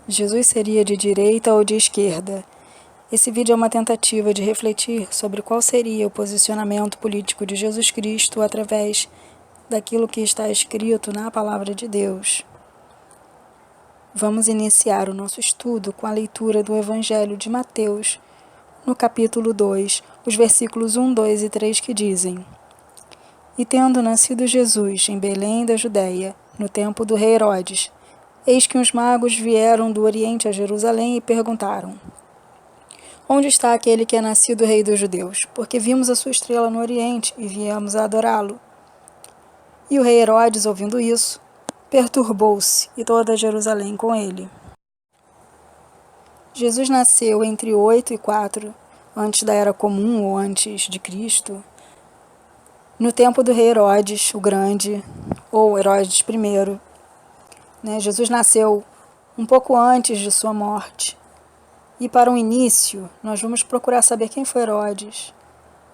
Jesus seria de direita ou de esquerda? Esse vídeo é uma tentativa de refletir sobre qual seria o posicionamento político de Jesus Cristo através daquilo que está escrito na Palavra de Deus. Vamos iniciar o nosso estudo com a leitura do Evangelho de Mateus, no capítulo 2, os versículos 1, 2 e 3 que dizem: E tendo nascido Jesus em Belém da Judéia, no tempo do rei Herodes, eis que uns magos vieram do Oriente a Jerusalém e perguntaram: Onde está aquele que é nascido rei dos judeus? Porque vimos a sua estrela no Oriente e viemos a adorá-lo. E o rei Herodes, ouvindo isso, perturbou-se, e toda Jerusalém com ele. Jesus nasceu entre 8 e 4, antes da Era Comum ou antes de Cristo, no tempo do rei Herodes o Grande, ou Herodes I. Jesus nasceu um pouco antes de sua morte. E para um início, nós vamos procurar saber quem foi Herodes,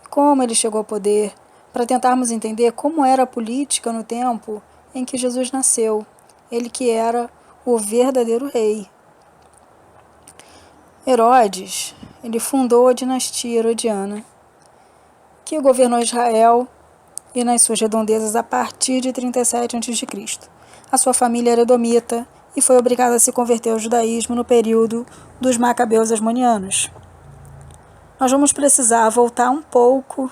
como ele chegou ao poder, para tentarmos entender como era a política no tempo em que Jesus nasceu, ele que era o verdadeiro rei. Herodes, ele fundou a dinastia herodiana, que governou Israel e nas suas redondezas a partir de 37 a.C. A sua família era edomita e foi obrigada a se converter ao judaísmo no período dos Macabeus Asmonianos. Nós vamos precisar voltar um pouco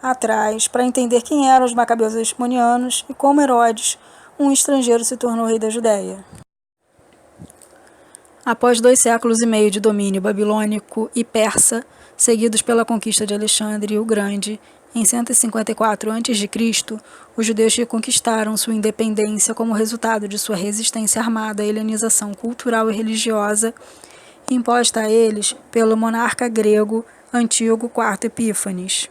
atrás para entender quem eram os Macabeus Asmonianos e como Herodes, um estrangeiro, se tornou rei da Judéia. Após 2 séculos e meio de domínio babilônico e persa, seguidos pela conquista de Alexandre o Grande, em 154 a.C., os judeus reconquistaram sua independência como resultado de sua resistência armada à helenização cultural e religiosa imposta a eles pelo monarca grego Antíoco IV Epífanes.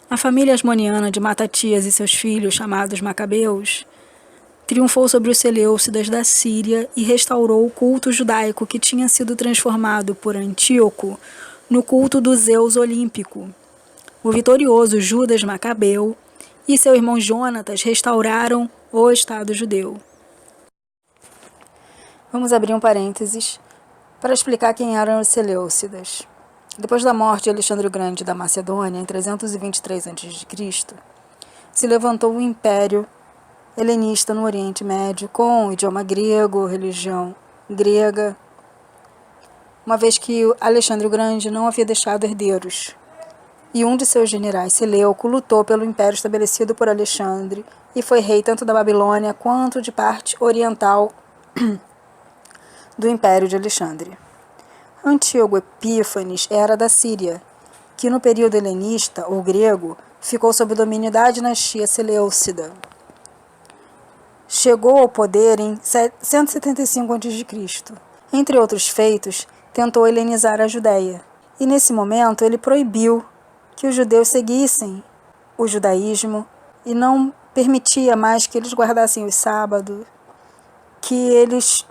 A família asmoniana de Matatias e seus filhos, chamados Macabeus, triunfou sobre os Seleucidas da Síria e restaurou o culto judaico que tinha sido transformado por Antíoco no culto do Zeus olímpico. O vitorioso Judas Macabeu e seu irmão Jonatas restauraram o Estado judeu. Vamos abrir um parênteses para explicar quem eram os Seleucidas. Depois da morte de Alexandre o Grande da Macedônia, em 323 a.C., se levantou um império helenista no Oriente Médio, com idioma grego, religião grega, uma vez que Alexandre o Grande não havia deixado herdeiros. E um de seus generais, Seleuco, lutou pelo império estabelecido por Alexandre e foi rei tanto da Babilônia quanto de parte oriental do império de Alexandre. Antíoco Epífanes era da Síria, que no período helenista, ou grego, ficou sob o domínio da dinastia Seleucida. Chegou ao poder em 175 a.C. Entre outros feitos, tentou helenizar a Judéia. E nesse momento ele proibiu que os judeus seguissem o judaísmo e não permitia mais que eles guardassem os sábados, que eles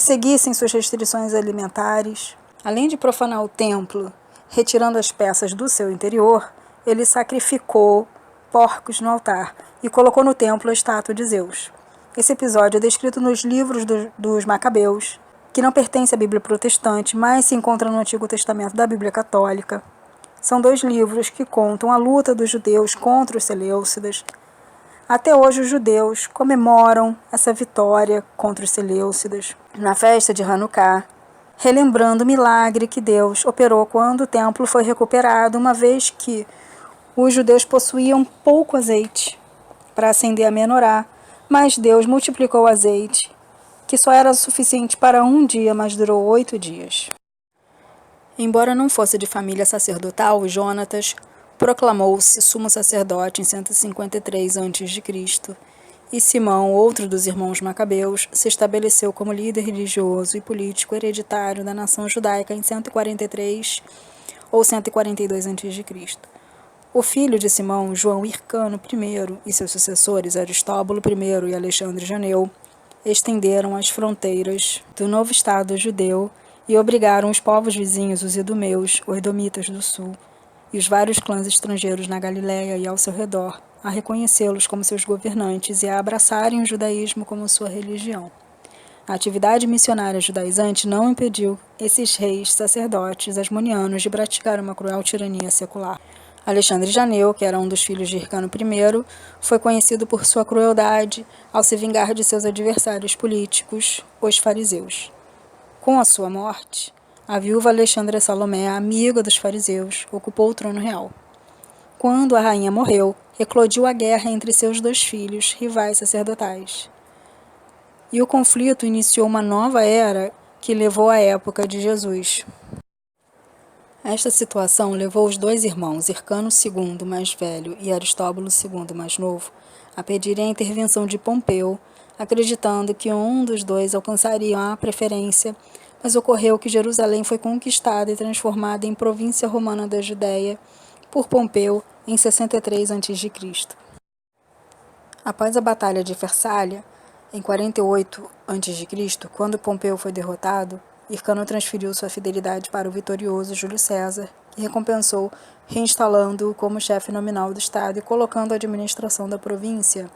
seguissem suas restrições alimentares. Além de profanar o templo, retirando as peças do seu interior, ele sacrificou porcos no altar e colocou no templo a estátua de Zeus. Esse episódio é descrito nos livros dos Macabeus, que não pertence à Bíblia protestante, mas se encontra no Antigo Testamento da Bíblia Católica. São 2 livros que contam a luta dos judeus contra os Seleucidas. Até hoje os judeus comemoram essa vitória contra os Seleucidas na festa de Hanukkah, relembrando o milagre que Deus operou quando o templo foi recuperado, uma vez que os judeus possuíam pouco azeite para acender a menorá, mas Deus multiplicou o azeite, que só era suficiente para um dia, mas durou 8 dias. Embora não fosse de família sacerdotal, Jonatas proclamou-se sumo sacerdote em 153 a.C., e Simão, outro dos irmãos Macabeus, se estabeleceu como líder religioso e político hereditário da nação judaica em 143 ou 142 a.C. O filho de Simão, João Hircano I, e seus sucessores, Aristóbulo I e Alexandre Janeu, estenderam as fronteiras do novo Estado judeu e obrigaram os povos vizinhos, os idumeus, os edomitas do sul, e os vários clãs estrangeiros na Galiléia e ao seu redor, a reconhecê-los como seus governantes e a abraçarem o judaísmo como sua religião. A atividade missionária judaizante não impediu esses reis sacerdotes asmonianos de praticar uma cruel tirania secular. Alexandre Janeu, que era um dos filhos de Hircano I, foi conhecido por sua crueldade ao se vingar de seus adversários políticos, os fariseus. Com a sua morte, a viúva Alexandra Salomé, amiga dos fariseus, ocupou o trono real. Quando a rainha morreu, eclodiu a guerra entre seus dois filhos, rivais sacerdotais. E o conflito iniciou uma nova era que levou à época de Jesus. Esta situação levou os dois irmãos, Hircano II, mais velho, e Aristóbulo II, mais novo, a pedirem a intervenção de Pompeu, acreditando que um dos dois alcançaria a preferência, mas ocorreu que Jerusalém foi conquistada e transformada em província romana da Judéia por Pompeu em 63 a.C. Após a Batalha de Farsália, em 48 a.C., quando Pompeu foi derrotado, Hircano transferiu sua fidelidade para o vitorioso Júlio César, que recompensou, reinstalando-o como chefe nominal do Estado e colocando a administração da província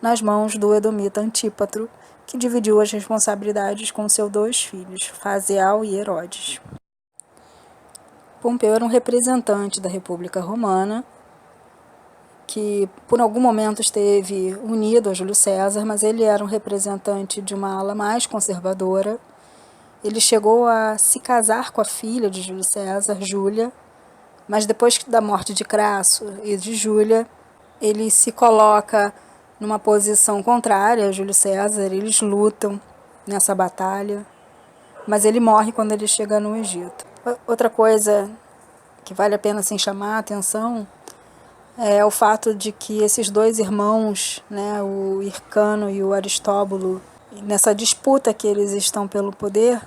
nas mãos do edomita Antípatro, que dividiu as responsabilidades com seus dois filhos, Fazial e Herodes. Pompeu era um representante da República Romana, que por algum momento esteve unido a Júlio César, mas ele era um representante de uma ala mais conservadora. Ele chegou a se casar com a filha de Júlio César, Júlia, mas depois da morte de Crasso e de Júlia, ele se coloca numa posição contrária a Júlio César, eles lutam nessa batalha, mas ele morre quando ele chega no Egito. Outra coisa que vale a pena assim, chamar a atenção é o fato de que esses dois irmãos, né, o Hircano e o Aristóbulo, nessa disputa que eles estão pelo poder,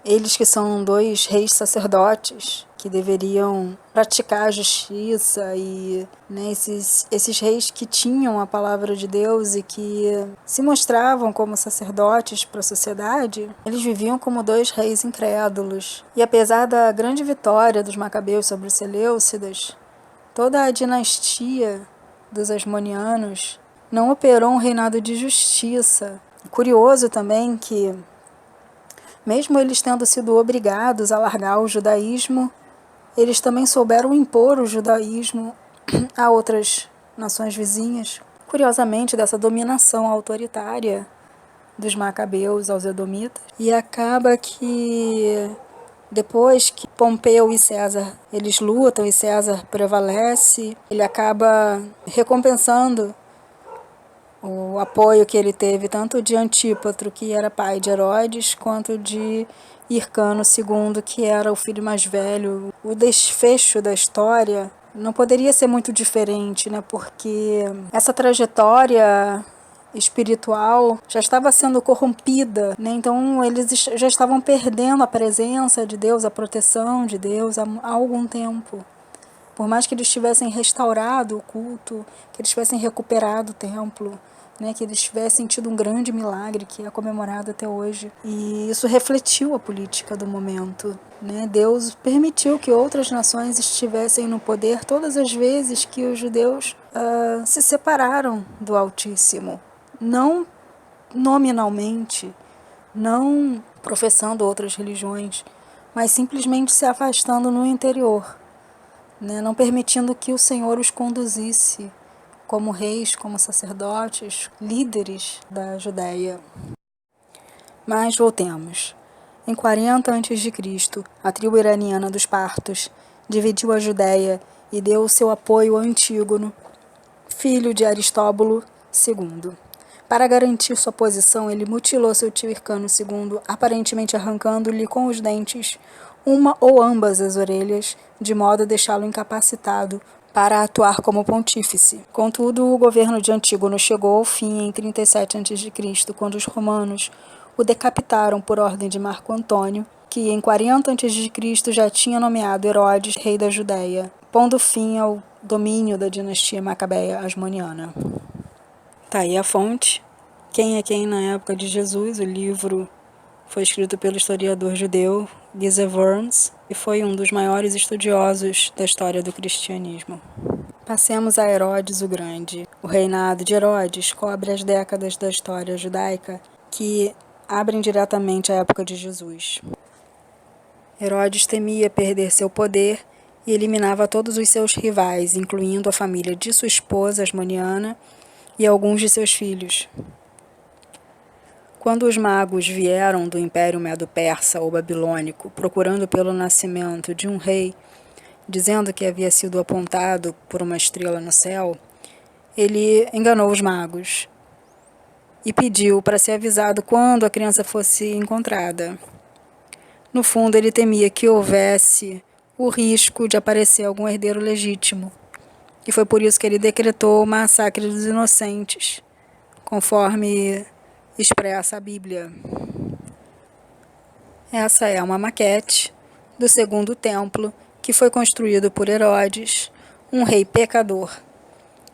eles que são dois reis sacerdotes que deveriam praticar a justiça e né, esses reis que tinham a palavra de Deus e que se mostravam como sacerdotes para a sociedade, eles viviam como dois reis incrédulos. E apesar da grande vitória dos macabeus sobre os seleucidas, toda a dinastia dos asmonianos não operou um reinado de justiça. Curioso também que, mesmo eles tendo sido obrigados a largar o judaísmo, eles também souberam impor o judaísmo a outras nações vizinhas. Curiosamente, dessa dominação autoritária dos macabeus aos edomitas. E acaba que depois que Pompeu e César eles lutam e César prevalece, ele acaba recompensando o apoio que ele teve tanto de Antípatro, que era pai de Herodes, quanto de Hircano II, que era o filho mais velho. O desfecho da história não poderia ser muito diferente, né? Porque essa trajetória espiritual já estava sendo corrompida, né? Então eles já estavam perdendo a presença de Deus, a proteção de Deus há algum tempo. Por mais que eles tivessem restaurado o culto, que eles tivessem recuperado o templo, né, que eles tivessem tido um grande milagre que é comemorado até hoje. E isso refletiu a política do momento. Né? Deus permitiu que outras nações estivessem no poder todas as vezes que os judeus se separaram do Altíssimo. Não nominalmente, não professando outras religiões, mas simplesmente se afastando no interior, né? Não permitindo que o Senhor os conduzisse como reis, como sacerdotes, líderes da Judéia. Mas voltemos. Em 40 a.C., a tribo iraniana dos Partos dividiu a Judéia e deu o seu apoio a Antígono, filho de Aristóbulo II. Para garantir sua posição, ele mutilou seu tio Hircano II, aparentemente arrancando-lhe com os dentes uma ou ambas as orelhas, de modo a deixá-lo incapacitado para atuar como pontífice. Contudo, o governo de Antígono chegou ao fim em 37 a.C., quando os romanos o decapitaram por ordem de Marco Antônio, que em 40 a.C. já tinha nomeado Herodes rei da Judéia, pondo fim ao domínio da dinastia macabeia asmoniana. Tá aí a fonte. Quem é quem na época de Jesus? O livro foi escrito pelo historiador judeu Giza Worms e foi um dos maiores estudiosos da história do cristianismo. Passemos a Herodes o Grande. O reinado de Herodes cobre as décadas da história judaica que abrem diretamente a época de Jesus. Herodes temia perder seu poder e eliminava todos os seus rivais, incluindo a família de sua esposa, Asmoniana, e alguns de seus filhos. Quando os magos vieram do Império Medo-Persa ou Babilônico, procurando pelo nascimento de um rei, dizendo que havia sido apontado por uma estrela no céu, ele enganou os magos e pediu para ser avisado quando a criança fosse encontrada. No fundo, ele temia que houvesse o risco de aparecer algum herdeiro legítimo, e foi por isso que ele decretou o massacre dos inocentes, conforme expressa a Bíblia. Essa é uma maquete do segundo templo que foi construído por Herodes, um rei pecador.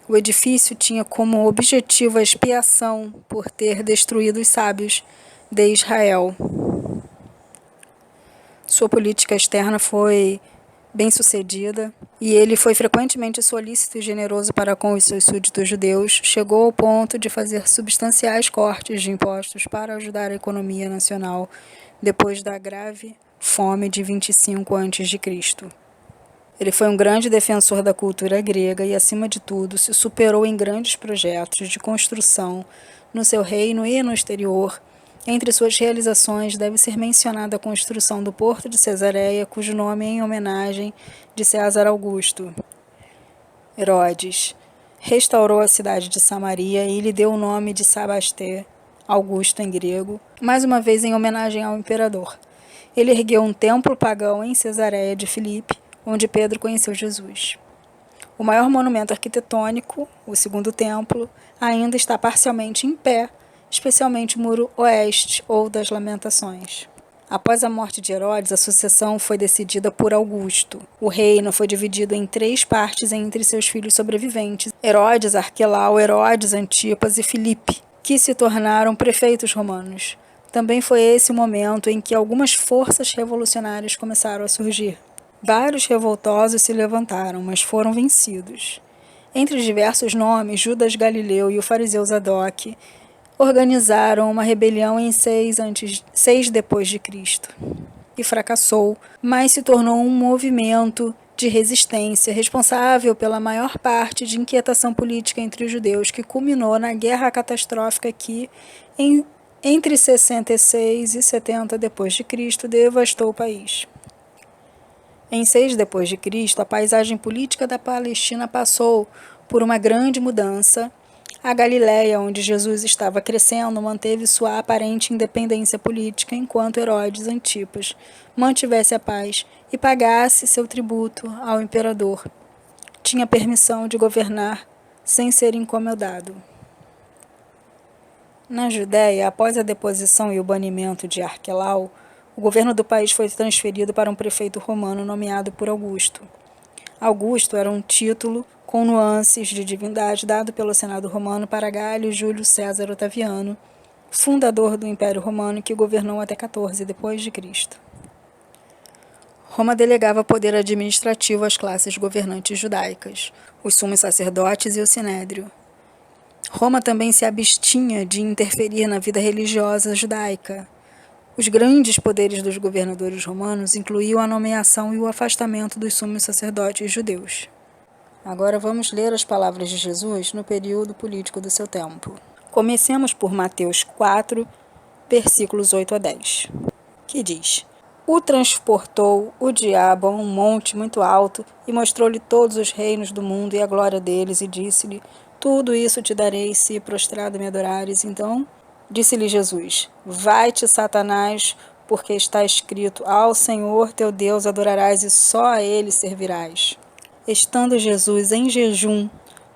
O edifício tinha como objetivo a expiação por ter destruído os sábios de Israel. Sua política externa foi bem-sucedida e ele foi frequentemente solícito e generoso para com os seus súditos judeus, chegou ao ponto de fazer substanciais cortes de impostos para ajudar a economia nacional depois da grave fome de 25 a.C. Ele foi um grande defensor da cultura grega e, acima de tudo, se superou em grandes projetos de construção no seu reino e no exterior. Entre suas realizações deve ser mencionada a construção do Porto de Cesareia, cujo nome é em homenagem de César Augusto. Herodes restaurou a cidade de Samaria e lhe deu o nome de Sabasté, Augusto em grego, mais uma vez em homenagem ao imperador. Ele ergueu um templo pagão em Cesareia de Filipe, onde Pedro conheceu Jesus. O maior monumento arquitetônico, o segundo templo, ainda está parcialmente em pé, especialmente o muro oeste ou das Lamentações. Após a morte de Herodes, a sucessão foi decidida por Augusto. O reino foi dividido em 3 partes entre seus filhos sobreviventes, Herodes, Arquelau, Herodes, Antipas e Filipe, que se tornaram prefeitos romanos. Também foi esse o momento em que algumas forças revolucionárias começaram a surgir. Vários revoltosos se levantaram, mas foram vencidos. Entre os diversos nomes, Judas Galileu e o fariseu Zadok organizaram uma rebelião em 6 depois de Cristo e fracassou, mas se tornou um movimento de resistência responsável pela maior parte de inquietação política entre os judeus, que culminou na guerra catastrófica que, entre 66 e 70 depois de Cristo, devastou o país. Em 6 depois de Cristo, a paisagem política da Palestina passou por uma grande mudança. A Galiléia, onde Jesus estava crescendo, manteve sua aparente independência política, enquanto Herodes Antipas mantivesse a paz e pagasse seu tributo ao imperador. Tinha permissão de governar sem ser incomodado. Na Judéia, após a deposição e o banimento de Arquelau, o governo do país foi transferido para um prefeito romano nomeado por Augusto. Augusto era um título com nuances de divindade dado pelo Senado romano para Galho Júlio César Otaviano, fundador do Império Romano, que governou até 14 depois de Cristo. Roma delegava poder administrativo às classes governantes judaicas, os sumos sacerdotes e o sinédrio. Roma também se abstinha de interferir na vida religiosa judaica. Os grandes poderes dos governadores romanos incluíam a nomeação e o afastamento dos sumos sacerdotes judeus. Agora vamos ler as palavras de Jesus no período político do seu tempo. Comecemos por Mateus 4, versículos 8 a 10, que diz: O transportou o diabo a um monte muito alto e mostrou-lhe todos os reinos do mundo e a glória deles, e disse-lhe: Tudo isso te darei se prostrado me adorares. Então disse-lhe Jesus: Vai-te, Satanás, porque está escrito: Ao Senhor teu Deus adorarás e só a ele servirás. Estando Jesus em jejum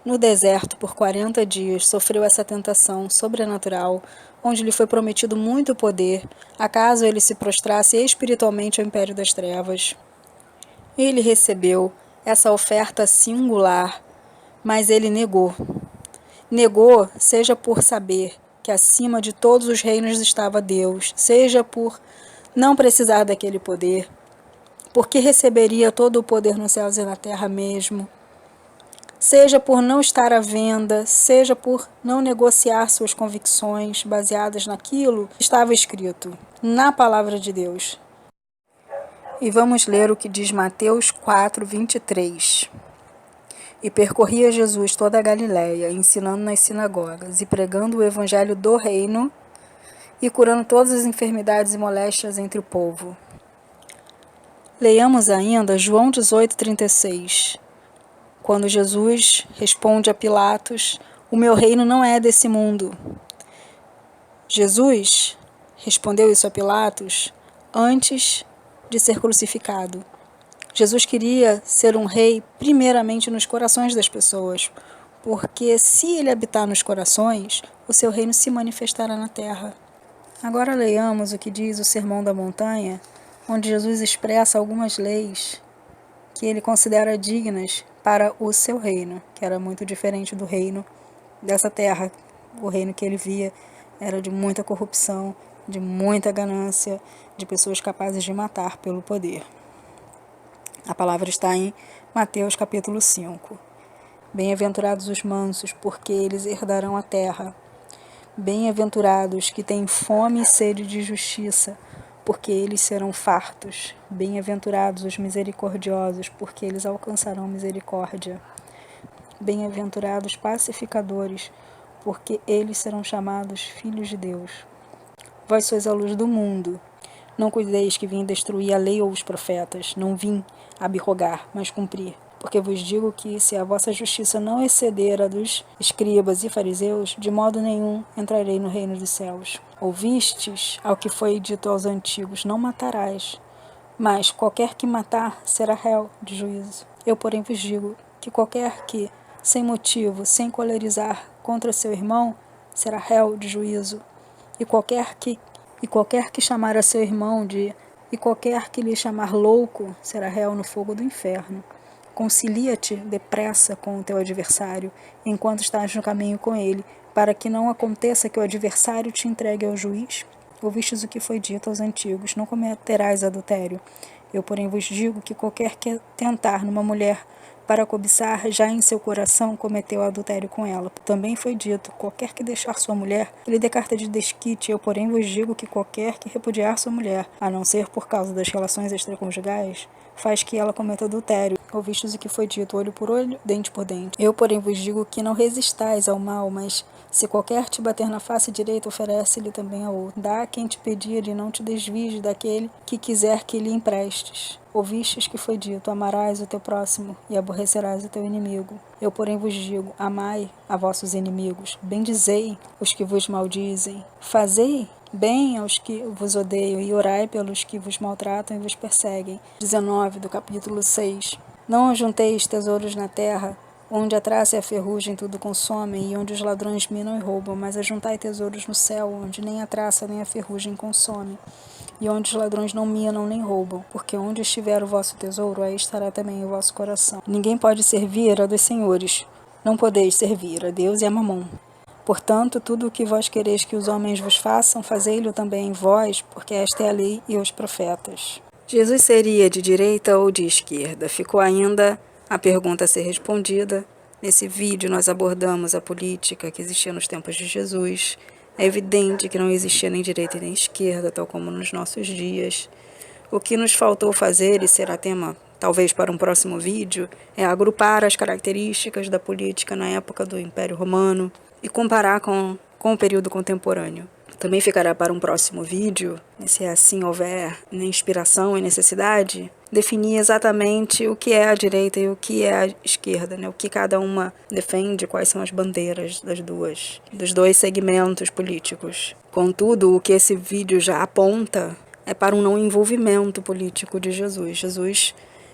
no deserto por 40 dias, sofreu essa tentação sobrenatural, onde lhe foi prometido muito poder, acaso ele se prostrasse espiritualmente ao império das trevas. Ele recebeu essa oferta singular, mas ele negou. Negou, seja por saber que acima de todos os reinos estava Deus, seja por não precisar daquele poder, porque receberia todo o poder nos céus e na terra mesmo. seja por não estar à venda, seja por não negociar suas convicções baseadas naquilo que estava escrito na palavra de Deus. E vamos ler o que diz Mateus 4:23. E percorria Jesus toda a Galiléia, ensinando nas sinagogas e pregando o evangelho do reino e curando todas as enfermidades e moléstias entre o povo. Leiamos ainda João 18:36, quando Jesus responde a Pilatos: o meu reino não é desse mundo. Jesus respondeu isso a Pilatos antes de ser crucificado. Jesus queria ser um rei primeiramente nos corações das pessoas, porque se ele habitar nos corações, o seu reino se manifestará na terra. Agora leiamos o que diz o Sermão da Montanha, onde Jesus expressa algumas leis que ele considera dignas para o seu reino, que era muito diferente do reino dessa terra. O reino que ele via era de muita corrupção, de muita ganância, de pessoas capazes de matar pelo poder. A palavra está em Mateus capítulo 5. Bem-aventurados os mansos, porque eles herdarão a terra. Bem-aventurados que têm fome e sede de justiça, porque eles serão fartos. Bem-aventurados os misericordiosos, porque eles alcançarão misericórdia. Bem-aventurados pacificadores, porque eles serão chamados filhos de Deus. Vós sois a luz do mundo. Não cuideis que vim destruir a lei ou os profetas. Não vim abrogar, mas cumprir. Porque vos digo que, se a vossa justiça não exceder a dos escribas e fariseus, de modo nenhum entrarei no reino dos céus. Ouvistes ao que foi dito aos antigos: não matarás, mas qualquer que matar será réu de juízo. Eu, porém, vos digo que qualquer que, sem motivo, sem colerizar contra seu irmão, será réu de juízo. E qualquer que chamar a seu irmão e qualquer que lhe chamar louco, será réu no fogo do inferno. Concilia-te depressa com o teu adversário, enquanto estás no caminho com ele, para que não aconteça que o adversário te entregue ao juiz. Ouvistes o que foi dito aos antigos: não cometerás adultério. Eu, porém, vos digo que qualquer que tentar numa mulher para cobiçar, já em seu coração cometeu adultério com ela. Também foi dito: qualquer que deixar sua mulher, ele dê carta de desquite. Eu, porém, vos digo que qualquer que repudiar sua mulher, a não ser por causa das relações extraconjugais, faz que ela cometa adultério. Ouvistes o que foi dito: olho por olho, dente por dente. Eu, porém, vos digo que não resistais ao mal, mas se qualquer te bater na face direita, oferece-lhe também a outra. Dá a quem te pedir e não te desvies daquele que quiser que lhe emprestes. Ouvistes que foi dito: amarás o teu próximo e aborrecerás o teu inimigo. Eu, porém, vos digo: amai a vossos inimigos, bendizei os que vos maldizem, fazei bem aos que vos odeiam e orai pelos que vos maltratam e vos perseguem. 19 do capítulo 6. Não ajunteis tesouros na terra, onde a traça e a ferrugem tudo consomem, e onde os ladrões minam e roubam, mas ajuntai tesouros no céu, onde nem a traça nem a ferrugem consomem, e onde os ladrões não minam nem roubam, porque onde estiver o vosso tesouro, aí estará também o vosso coração. Ninguém pode servir a dois senhores. Não podeis servir a Deus e a Mamom. Portanto, tudo o que vós quereis que os homens vos façam, fazei-lo também vós, porque esta é a lei e os profetas. Jesus seria de direita ou de esquerda? Ficou ainda a pergunta a ser respondida. Nesse vídeo nós abordamos a política que existia nos tempos de Jesus. É evidente que não existia nem direita nem esquerda, tal como nos nossos dias. O que nos faltou fazer, e será tema talvez para um próximo vídeo, é agrupar as características da política na época do Império Romano e comparar com o período contemporâneo. Também ficará para um próximo vídeo, se assim houver inspiração e necessidade, definir exatamente o que é a direita e o que é a esquerda, o que cada uma defende, quais são as bandeiras dos dois segmentos políticos. Contudo, o que esse vídeo já aponta é para um não envolvimento político de Jesus. Jesus,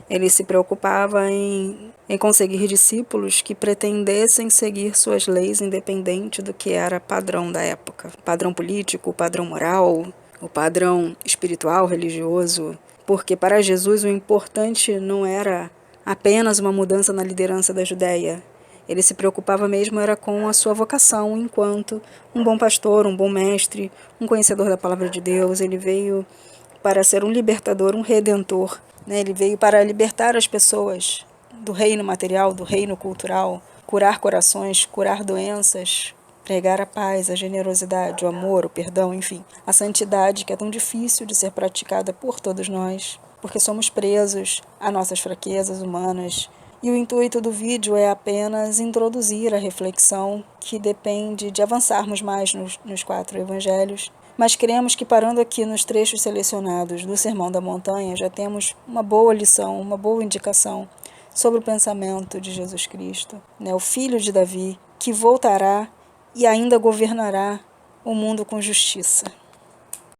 ele se preocupava em conseguir discípulos que pretendessem seguir suas leis independente do que era padrão da época. O padrão político, o padrão moral, o padrão espiritual, religioso. Porque para Jesus o importante não era apenas uma mudança na liderança da Judéia. Ele se preocupava mesmo era com a sua vocação enquanto um bom pastor, um bom mestre, um conhecedor da palavra de Deus. Ele veio para ser um libertador, um redentor. Ele veio para libertar as pessoas do reino material, do reino cultural, curar corações, curar doenças, pregar a paz, a generosidade, o amor, o perdão, enfim, a santidade que é tão difícil de ser praticada por todos nós, porque somos presos a nossas fraquezas humanas. E o intuito do vídeo é apenas introduzir a reflexão que depende de avançarmos mais nos 4 evangelhos, mas cremos que parando aqui nos trechos selecionados do Sermão da Montanha já temos uma boa lição, uma boa indicação sobre o pensamento de Jesus Cristo, o Filho de Davi, que voltará e ainda governará o mundo com justiça.